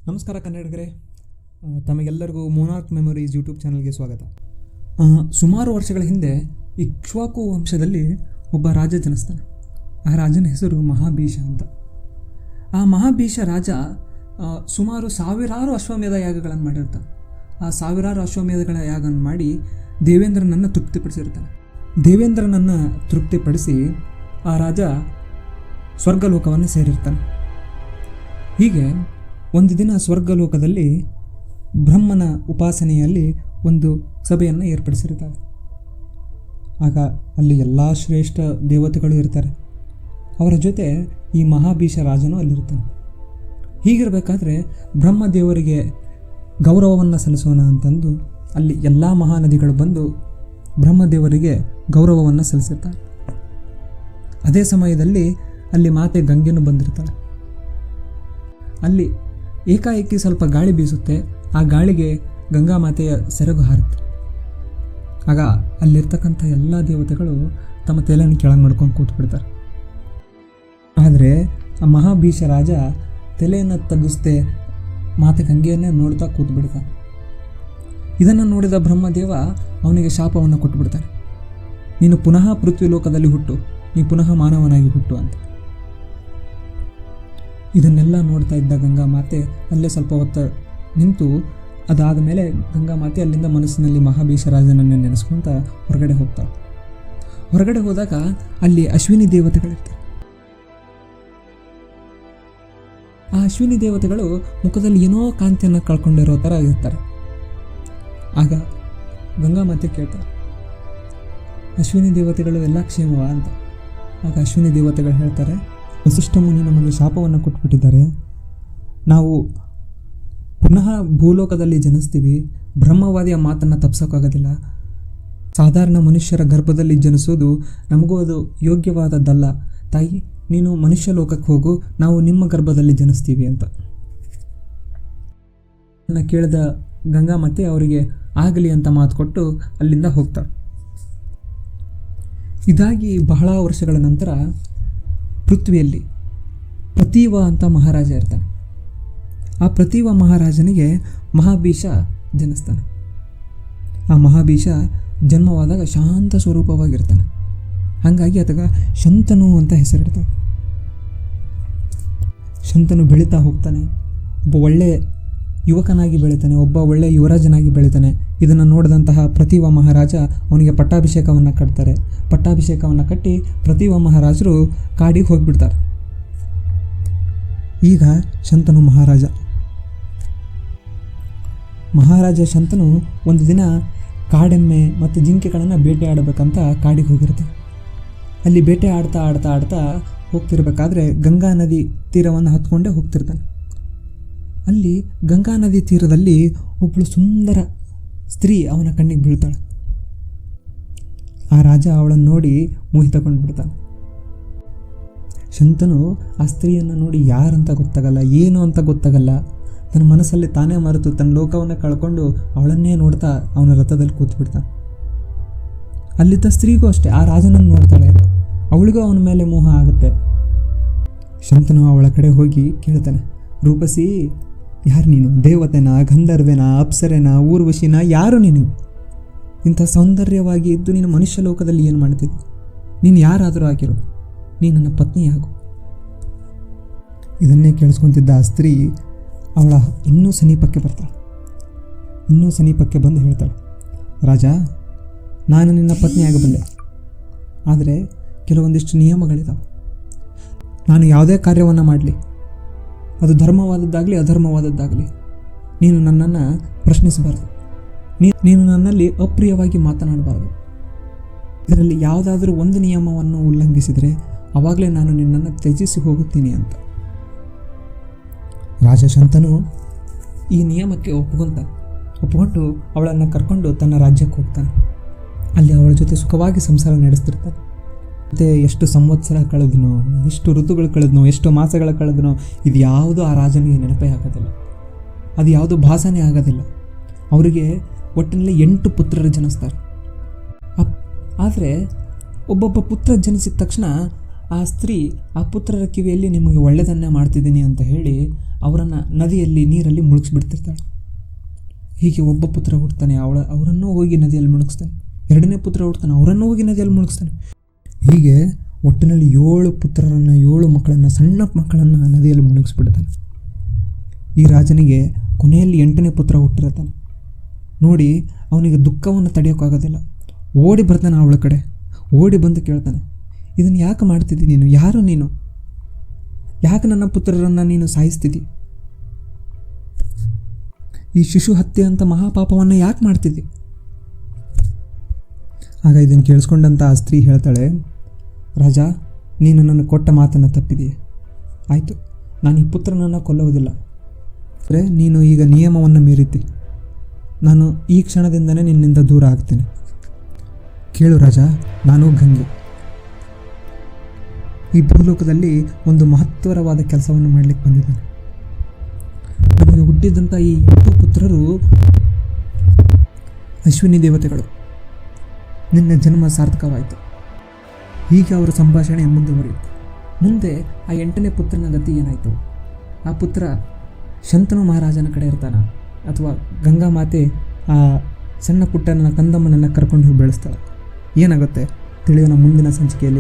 ನಮಸ್ಕಾರ ಕನ್ನಡಿಗರೇ, ತಮಗೆಲ್ಲರಿಗೂ ಮೋನಾರ್ಕ್ memories YouTube ಚಾನಲ್ಗೆ ಸ್ವಾಗತ. ಸುಮಾರು ವರ್ಷಗಳ ಹಿಂದೆ ಇಕ್ಷ್ವಾಕು ವಂಶದಲ್ಲಿ ಒಬ್ಬ ರಾಜ ಜನಿಸ್ತಾನೆ. ಆ ರಾಜನ ಹೆಸರು ಮಹಾಭೀಷ ಅಂತ. ಆ ಮಹಾಭೀಷ ರಾಜ ಸುಮಾರು ಸಾವಿರಾರು ಅಶ್ವಮೇಧ ಯಾಗಗಳನ್ನು ಮಾಡಿರ್ತಾನೆ. ಆ ಸಾವಿರಾರು ಅಶ್ವಮೇಧಗಳ ಯಾಗವನ್ನು ಮಾಡಿ ದೇವೇಂದ್ರನನ್ನು ತೃಪ್ತಿಪಡಿಸಿರ್ತಾನೆ. ದೇವೇಂದ್ರನನ್ನು ತೃಪ್ತಿಪಡಿಸಿ ಆ ರಾಜ ಸ್ವರ್ಗಲೋಕವನ್ನು ಸೇರಿರ್ತಾನೆ. ಹೀಗೆ ಒಂದು ದಿನ ಸ್ವರ್ಗಲೋಕದಲ್ಲಿ ಬ್ರಹ್ಮನ ಉಪಾಸನೆಯಲ್ಲಿ ಒಂದು ಸಭೆಯನ್ನು ಏರ್ಪಡಿಸಿರ್ತಾರೆ. ಆಗ ಅಲ್ಲಿ ಎಲ್ಲ ಶ್ರೇಷ್ಠ ದೇವತೆಗಳು ಇರ್ತಾರೆ. ಅವರ ಜೊತೆ ಈ ಮಹಾಭೀಷ ರಾಜನು ಅಲ್ಲಿರ್ತಾನೆ. ಹೀಗಿರಬೇಕಾದ್ರೆ ಬ್ರಹ್ಮದೇವರಿಗೆ ಗೌರವವನ್ನು ಸಲ್ಲಿಸೋಣ ಅಂತಂದು ಅಲ್ಲಿ ಎಲ್ಲ ಮಹಾನದಿಗಳು ಬಂದು ಬ್ರಹ್ಮದೇವರಿಗೆ ಗೌರವವನ್ನು ಸಲ್ಲಿಸಿರ್ತಾರೆ. ಅದೇ ಸಮಯದಲ್ಲಿ ಅಲ್ಲಿ ಮಾತೆ ಗಂಗೆನೂ ಬಂದಿರ್ತಾಳೆ. ಅಲ್ಲಿ ಏಕಾಏಕಿ ಸ್ವಲ್ಪ ಗಾಳಿ ಬೀಸುತ್ತೆ. ಆ ಗಾಳಿಗೆ ಗಂಗಾ ಮಾತೆಯ ಸೆರಗು ಹಾರುತ್ತೆ. ಆಗ ಅಲ್ಲಿರ್ತಕ್ಕಂಥ ಎಲ್ಲ ದೇವತೆಗಳು ತಮ್ಮ ತಲೆಯನ್ನು ಕೆಳಗೆ ಮಾಡ್ಕೊಂಡು ಕೂತ್ಬಿಡ್ತಾರೆ. ಆದರೆ ಆ ಮಹಾಭೀಷ ರಾಜ ತಲೆಯನ್ನು ತಗ್ಗಿಸ್ದೆ ಮಾತೆ ಗಂಗೆಯನ್ನೇ ನೋಡ್ತಾ ಕೂತ್ಬಿಡ್ತಾನೆ. ಇದನ್ನು ನೋಡಿದ ಬ್ರಹ್ಮದೇವ ಅವನಿಗೆ ಶಾಪವನ್ನು ಕೊಟ್ಟುಬಿಡ್ತಾನೆ. ನೀನು ಪುನಃ ಪೃಥ್ವಿ ಲೋಕದಲ್ಲಿ ಹುಟ್ಟು, ನೀ ಪುನಃ ಮಾನವನಾಗಿ ಹುಟ್ಟು ಅಂತ. ಇದನ್ನೆಲ್ಲ ನೋಡ್ತಾ ಇದ್ದ ಗಂಗಾ ಮಾತೆ ಅಲ್ಲೇ ಸ್ವಲ್ಪ ಹೊತ್ತು ನಿಂತು, ಅದಾದ ಮೇಲೆ ಗಂಗಾ ಮಾತೆ ಅಲ್ಲಿಂದ ಮನಸ್ಸಿನಲ್ಲಿ ಮಹಾಭೀಷ ರಾಜನನ್ನೇ ನೆನೆಸ್ಕೊತ ಹೊರಗಡೆ ಹೋಗ್ತಾಳೆ. ಹೊರಗಡೆ ಹೋದಾಗ ಅಲ್ಲಿ ಅಶ್ವಿನಿ ದೇವತೆಗಳಿರ್ತಾರೆ. ಆ ಅಶ್ವಿನಿ ದೇವತೆಗಳು ಮುಖದಲ್ಲಿ ಏನೋ ಕಾಂತಿಯನ್ನು ಕಳ್ಕೊಂಡಿರೋ ಥರ ಇರ್ತಾರೆ. ಆಗ ಗಂಗಾ ಮಾತೆ ಕೇಳ್ತಾರೆ, ಅಶ್ವಿನಿ ದೇವತೆಗಳು ಎಲ್ಲ ಕ್ಷೇಮವ ಅಂತ. ಆಗ ಅಶ್ವಿನಿ ದೇವತೆಗಳು ಹೇಳ್ತಾರೆ, ವಸಿಷ್ಠ ಮುನಿ ನಮಗೆ ಶಾಪವನ್ನು ಕೊಟ್ಬಿಟ್ಟಿದ್ದಾರೆ. ನಾವು ಪುನಃ ಭೂಲೋಕದಲ್ಲಿ ಜನಿಸ್ತೀವಿ. ಬ್ರಹ್ಮವಾದಿಯ ಮಾತನ್ನು ತಪ್ಪಿಸೋಕ್ಕಾಗೋದಿಲ್ಲ. ಸಾಧಾರಣ ಮನುಷ್ಯರ ಗರ್ಭದಲ್ಲಿ ಜನಿಸೋದು ನಮಗೂ ಅದು ಯೋಗ್ಯವಾದದ್ದಲ್ಲ. ತಾಯಿ, ನೀನು ಮನುಷ್ಯ ಲೋಕಕ್ಕೆ ಹೋಗು, ನಾವು ನಿಮ್ಮ ಗರ್ಭದಲ್ಲಿ ಜನಿಸ್ತೀವಿ ಅಂತ. ಅದನ್ನು ಕೇಳಿದ ಗಂಗಾ ಮಾತೆ ಅವರಿಗೆ ಆಗಲಿ ಅಂತ ಮಾತು ಕೊಟ್ಟು ಅಲ್ಲಿಂದ ಹೋಗ್ತಾಳೆ. ಇದಾಗಿ ಬಹಳ ವರ್ಷಗಳ ನಂತರ ಪೃಥ್ವಿಯಲ್ಲಿ ಪ್ರತೀವ ಅಂತ ಮಹಾರಾಜ ಇರ್ತಾನೆ. ಆ ಪ್ರತೀವ ಮಹಾರಾಜನಿಗೆ ಮಹಾಭೀಷ ಜನಿಸ್ತಾನೆ. ಆ ಮಹಾಭೀಷ ಜನ್ಮವಾದಾಗ ಶಾಂತ ಸ್ವರೂಪವಾಗಿರ್ತಾನೆ. ಹಾಗಾಗಿ ಆತಗ ಶಂತನು ಅಂತ ಹೆಸರಿಡ್ತಾನೆ. ಶಂತನು ಬೆಳೀತಾ ಹೋಗ್ತಾನೆ. ಒಬ್ಬ ಒಳ್ಳೆ ಯುವಕನಾಗಿ ಬೆಳಿತಾನೆ, ಒಬ್ಬ ಒಳ್ಳೆ ಯುವರಾಜನಾಗಿ ಬೆಳಿತಾನೆ. ಇದನ್ನು ನೋಡಿದಂತಹ ಪ್ರತೀವ ಮಹಾರಾಜ ಅವನಿಗೆ ಪಟ್ಟಾಭಿಷೇಕವನ್ನು ಕಟ್ತಾರೆ. ಪಟ್ಟಾಭಿಷೇಕವನ್ನು ಕಟ್ಟಿ ಪ್ರತೀವ ಮಹಾರಾಜರು ಕಾಡಿಗೆ ಹೋಗಿಬಿಡ್ತಾರೆ. ಈಗ ಶಂತನು ಮಹಾರಾಜ ಶಂತನು ಒಂದು ದಿನ ಕಾಡೆಮ್ಮೆ ಮತ್ತು ಜಿಂಕೆಗಳನ್ನು ಬೇಟೆ ಆಡಬೇಕಂತ ಕಾಡಿಗೆ ಹೋಗಿರ್ತಾನೆ. ಅಲ್ಲಿ ಬೇಟೆ ಆಡ್ತಾ ಆಡ್ತಾ ಆಡ್ತಾ ಹೋಗ್ತಿರ್ಬೇಕಾದ್ರೆ ಗಂಗಾ ನದಿ ತೀರವನ್ನು ಹತ್ಕೊಂಡೇ ಹೋಗ್ತಿರ್ತಾನೆ. ಅಲ್ಲಿ ಗಂಗಾ ನದಿ ತೀರದಲ್ಲಿ ಒಬ್ಬಳು ಸುಂದರ ಸ್ತ್ರೀ ಅವನ ಕಣ್ಣಿಗೆ ಬೀಳ್ತಾಳೆ. ಆ ರಾಜ ಅವಳನ್ನು ನೋಡಿ ಮೋಹಿತಗೊಂಡು ಬಿಡ್ತಾನೆ. ಶಂತನು ಆ ಸ್ತ್ರೀಯನ್ನು ನೋಡಿ ಯಾರಂತ ಗೊತ್ತಾಗಲ್ಲ, ಏನು ಅಂತ ಗೊತ್ತಾಗಲ್ಲ. ತನ್ನ ಮನಸ್ಸಲ್ಲಿ ತಾನೇ ಮರೆತು ತನ್ನ ಲೋಕವನ್ನು ಕಳ್ಕೊಂಡು ಅವಳನ್ನೇ ನೋಡ್ತಾ ಅವನ ರಥದಲ್ಲಿ ಕೂತ್ಬಿಡ್ತಾನೆ. ಅಲ್ಲಿದ್ದ ಸ್ತ್ರೀಗೂ ಅಷ್ಟೇ ಆ ರಾಜನನ್ನು ನೋಡ್ತಾಳೆ. ಅವಳಿಗೂ ಅವನ ಮೇಲೆ ಮೋಹ ಆಗುತ್ತೆ. ಶಂತನು ಅವಳ ಕಡೆ ಹೋಗಿ ಕೇಳ್ತಾನೆ, ರೂಪಸಿ, ಯಾರು ನೀನು? ದೇವತೆನಾ, ಗಂಧರ್ವೇನಾ, ಅಪ್ಸರೆನಾ, ಊರ್ವಶಿನಾ? ಯಾರು ನೀನು? ಇಂಥ ಸೌಂದರ್ಯವಾಗಿ ಇದ್ದು ನೀನು ಮನುಷ್ಯ ಲೋಕದಲ್ಲಿ ಏನು ಮಾಡ್ತಿದ್ದೆ? ನೀನು ಯಾರಾದರೂ ಆಗಿರೋ, ನೀನು ನನ್ನ ಪತ್ನಿಯಾಗು. ಇದನ್ನೇ ಕೇಳಿಸ್ಕೊತಿದ್ದ ಆ ಸ್ತ್ರೀ ಅವಳ ಇನ್ನೂ ಸಮೀಪಕ್ಕೆ ಬರ್ತಾಳೆ. ಇನ್ನೂ ಸಮೀಪಕ್ಕೆ ಬಂದು ಹೇಳ್ತಾಳೆ, ರಾಜ, ನಾನು ನಿನ್ನ ಪತ್ನಿಯಾಗಬಲ್ಲೆ, ಆದರೆ ಕೆಲವೊಂದಿಷ್ಟು ನಿಯಮಗಳಿದ್ದಾವೆ. ನಾನು ಯಾವುದೇ ಕಾರ್ಯವನ್ನು ಮಾಡಲಿ, ಅದು ಧರ್ಮವಾದದ್ದಾಗಲಿ ಅಧರ್ಮವಾದದ್ದಾಗಲಿ, ನೀನು ನನ್ನನ್ನು ಪ್ರಶ್ನಿಸಬಾರ್ದು. ನೀನು ನನ್ನಲ್ಲಿ ಅಪ್ರಿಯವಾಗಿ ಮಾತನಾಡಬಾರ್ದು. ಇದರಲ್ಲಿ ಯಾವುದಾದ್ರೂ ಒಂದು ನಿಯಮವನ್ನು ಉಲ್ಲಂಘಿಸಿದರೆ ಆವಾಗಲೇ ನಾನು ನಿನ್ನನ್ನು ತ್ಯಜಿಸಿ ಹೋಗುತ್ತೀನಿ ಅಂತ. ರಾಜ ಶಂತನು ಈ ನಿಯಮಕ್ಕೆ ಒಪ್ಪಿಕೊಂಡು ಅವಳನ್ನು ಕರ್ಕೊಂಡು ತನ್ನ ರಾಜ್ಯಕ್ಕೆ ಹೋಗ್ತಾನೆ. ಅಲ್ಲಿ ಅವಳ ಜೊತೆ ಸುಖವಾಗಿ ಸಂಸಾರ ನಡೆಸ್ತಿರ್ತಾನೆ. ಮತ್ತು ಎಷ್ಟು ಸಂವತ್ಸರ ಕಳೆದನೋ, ಎಷ್ಟು ಋತುಗಳು ಕಳೆದನೋ, ಎಷ್ಟು ಮಾಸಗಳ ಕಳೆದನೋ, ಇದು ಯಾವುದೂ ಆ ರಾಜನಿಗೆ ನೆನಪೇ ಆಗೋದಿಲ್ಲ. ಅದು ಯಾವುದೂ ಭಾಸನೇ ಆಗೋದಿಲ್ಲ. ಅವರಿಗೆ ಒಟ್ಟಿನಲ್ಲಿ 8 ಪುತ್ರರು ಜನಿಸ್ತಾರೆ. ಆದರೆ ಒಬ್ಬೊಬ್ಬ ಪುತ್ರ ಜನಿಸಿದ ತಕ್ಷಣ ಆ ಸ್ತ್ರೀ ಆ ಪುತ್ರರ ಕಿವಿಯಲ್ಲಿ ನಿಮಗೆ ಒಳ್ಳೆಯದನ್ನೇ ಮಾಡ್ತಿದ್ದೀನಿ ಅಂತ ಹೇಳಿ ಅವರನ್ನು ನದಿಯಲ್ಲಿ ನೀರಲ್ಲಿ ಮುಳುಗಿಸ್ಬಿಡ್ತಿರ್ತಾಳೆ. ಹೀಗೆ ಒಬ್ಬ ಪುತ್ರ ಹುಡ್ತಾನೆ, ಅವರನ್ನೂ ಹೋಗಿ ನದಿಯಲ್ಲಿ ಮುಳುಗಿಸ್ತಾನೆ. ಎರಡನೇ ಪುತ್ರ ಹುಡ್ತಾನೆ, ಅವರನ್ನೂ ಹೋಗಿ ನದಿಯಲ್ಲಿ ಮುಳುಗಿಸ್ತಾನೆ. ಹೀಗೆ ಒಟ್ಟಿನಲ್ಲಿ 7 ಪುತ್ರರನ್ನು, 7 ಮಕ್ಕಳನ್ನು, ಸಣ್ಣ ಮಕ್ಕಳನ್ನು ನದಿಯಲ್ಲಿ ಮುಳುಗಿಸ್ಬಿಡ್ತಾನೆ. ಈ ರಾಜನಿಗೆ ಕೊನೆಯಲ್ಲಿ 8ನೇ ಪುತ್ರ ಹುಟ್ಟಿರ್ತಾನೆ. ನೋಡಿ, ಅವನಿಗೆ ದುಃಖವನ್ನು ತಡೆಯೋಕ್ಕಾಗೋದಿಲ್ಲ. ಓಡಿ ಬರ್ತಾನೆ ಅವಳ ಕಡೆ. ಓಡಿ ಬಂದು ಕೇಳ್ತಾನೆ, ಇದನ್ನು ಯಾಕೆ ಮಾಡ್ತಿದ್ದಿ ನೀನು? ಯಾರು ನೀನು? ಯಾಕೆ ನನ್ನ ಪುತ್ರರನ್ನು ನೀನು ಸಾಯಿಸ್ತಿದ್ದಿ? ಈ ಶಿಶು ಹತ್ಯೆ ಅಂತ ಮಹಾಪಾಪವನ್ನು ಯಾಕೆ ಮಾಡ್ತಿದ್ದಿ? ಆಗ ಇದನ್ನು ಕೇಳಿಸ್ಕೊಂಡಂಥ ಆ ಸ್ತ್ರೀ ಹೇಳ್ತಾಳೆ, ರಾಜ, ನೀನು ನನ್ನ ಕೊಟ್ಟ ಮಾತನ್ನು ತಪ್ಪಿದೆಯೇ? ಆಯಿತು, ನಾನು ಈ ಪುತ್ರನನ್ನು ಕೊಲ್ಲುವುದಿಲ್ಲ. ಅಂದರೆ ನೀನು ಈಗ ನಿಯಮವನ್ನು ಮೀರಿದ್ದಿ. ನಾನು ಈ ಕ್ಷಣದಿಂದನೇ ನಿನ್ನಿಂದ ದೂರ ಆಗ್ತೇನೆ. ಕೇಳು ರಾಜ, ನಾನು ಗಂಗೆ ಈ ಭೂಲೋಕದಲ್ಲಿ ಒಂದು ಮಹತ್ತರವಾದ ಕೆಲಸವನ್ನು ಮಾಡಲಿಕ್ಕೆ ಬಂದಿದ್ದೇನೆ. ನಮಗೆ ಹುಟ್ಟಿದಂಥ ಈ 8 ಪುತ್ರರು ಅಶ್ವಿನಿ ದೇವತೆಗಳು. ನಿನ್ನ ಜನ್ಮ ಸಾರ್ಥಕವಾಯಿತು. ಹೀಗೆ ಅವರ ಸಂಭಾಷಣೆ ಮುಂದುವರಿಯಿತು. ಮುಂದೆ ಆ 8ನೇ ಪುತ್ರನ ಗತಿ ಏನಾಯಿತು? ಆ ಪುತ್ರ ಶಂತನು ಮಹಾರಾಜನ ಕಡೆ ಇರ್ತಾನ, ಅಥವಾ ಗಂಗಾ ಮಾತೆ ಆ ಸಣ್ಣ ಪುಟ್ಟನ ಕಂದಮ್ಮನನ್ನು ಕರ್ಕೊಂಡು ಹೋಗಿ ಬೆಳೆಸ್ತಾಳೆ. ಏನಾಗುತ್ತೆ ತಿಳಿಯೋಣ ಮುಂದಿನ ಸಂಚಿಕೆಯಲ್ಲಿ.